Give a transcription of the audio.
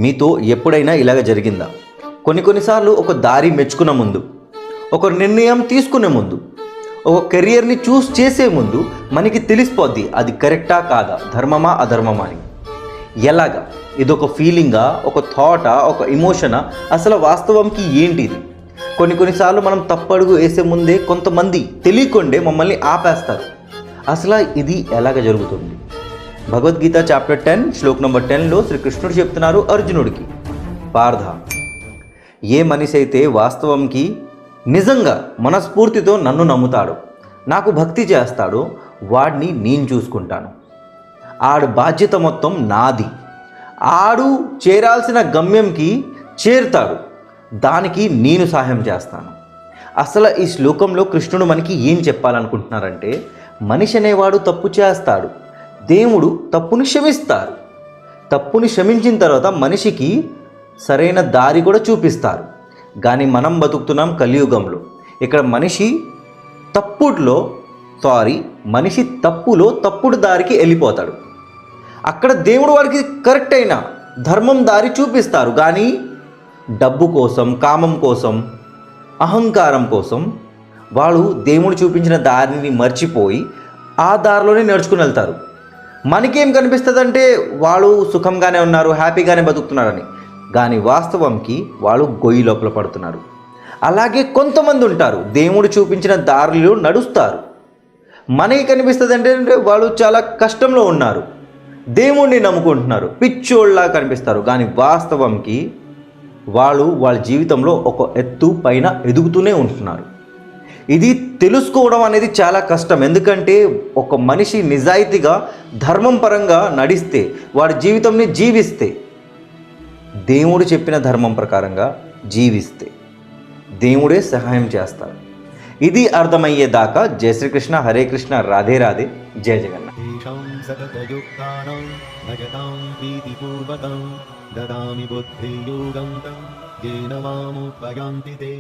మీతో ఎప్పుడైనా ఇలాగ జరిగిందా? కొన్నిసార్లు ఒక దారి మెచ్చుకున్న ముందు, ఒక నిర్ణయం తీసుకునే ముందు, ఒక కెరియర్ని చూస్ చేసే ముందు మనకి తెలిసిపోద్ది అది కరెక్టా కాదా, ధర్మమా అధర్మమా అని. ఎలాగా? ఇదొక ఫీలింగా, ఒక థాటా, ఒక ఇమోషనా, అసలు వాస్తవంకి ఏంటి ఇది? కొన్నిసార్లు మనం తప్పడుగు వేసే ముందే కొంతమంది తెలియకుండే మమ్మల్ని ఆపేస్తారు. అసలు ఇది ఎలాగ జరుగుతుంది? భగవద్గీత చాప్టర్ 10 శ్లోక్ నెంబర్ 10లో శ్రీకృష్ణుడు చెప్తున్నారు అర్జునుడికి, పార్థ, ఏ మనిషి అయితే వాస్తవంకి నిజంగా మనస్ఫూర్తితో నన్ను నమ్ముతాడో, నాకు భక్తి చేస్తాడో వాడిని నేను చూసుకుంటాను. ఆడు బాధ్యత మొత్తం నాది. ఆడు చేరాల్సిన గమ్యంకి చేరుతాడు, దానికి నేను సహాయం చేస్తాను. అసలు ఈ శ్లోకంలో కృష్ణుడు మనకి ఏం చెప్పాలనుకుంటున్నారంటే, మనిషి అనేవాడు తప్పు చేస్తాడు, దేవుడు తప్పుని క్షమిస్తారు. తప్పుని క్షమించిన తర్వాత మనిషికి సరైన దారి కూడా చూపిస్తారు. కానీ మనం బతుకుతున్నాం కలియుగంలో. ఇక్కడ మనిషి తప్పులో తప్పుడు దారికి వెళ్ళిపోతాడు. అక్కడ దేవుడు వాడికి కరెక్ట్ అయిన ధర్మం దారి చూపిస్తారు. కానీ డబ్బు కోసం, కామం కోసం, అహంకారం కోసం వాళ్ళు దేవుడు చూపించిన దారిని మర్చిపోయి ఆ దారిలోనే నడుచుకుని వెళ్తారు. మనకేం కనిపిస్తుంది అంటే వాళ్ళు సుఖంగానే ఉన్నారు, హ్యాపీగానే బతుకుతున్నారని. కానీ వాస్తవంకి వాళ్ళు గొయ్యి లోపల పడుతున్నారు. అలాగే కొంతమంది ఉంటారు, దేవుడు చూపించిన దారిలో నడుస్తారు. మనకి కనిపిస్తుంది అంటే వాళ్ళు చాలా కష్టంలో ఉన్నారు, దేవుణ్ణి నమ్ముకుంటున్నారు, పిచ్చోళ్ళలా కనిపిస్తారు. కానీ వాస్తవంకి వాళ్ళ జీవితంలో ఒక ఎత్తు పైన ఎదుగుతూనే ఉంటున్నారు. ఇది తెలుసుకోవడం అనేది చాలా కష్టం. ఎందుకంటే ఒక మనిషి నిజాయితీగా ధర్మం పరంగా నడిస్తే, వాడి జీవితంని జీవిస్తే, దేవుడు చెప్పిన ధర్మం ప్రకారంగా జీవిస్తే దేవుడే సహాయం చేస్తాడు. ఇది అర్థమయ్యేదాకా జయ శ్రీకృష్ణ, హరే కృష్ణ, రాధే రాధే, జయ జగన్నాథ్. దదామి బుద్ధియోగం తం, జేన మాముపయాంతి తే.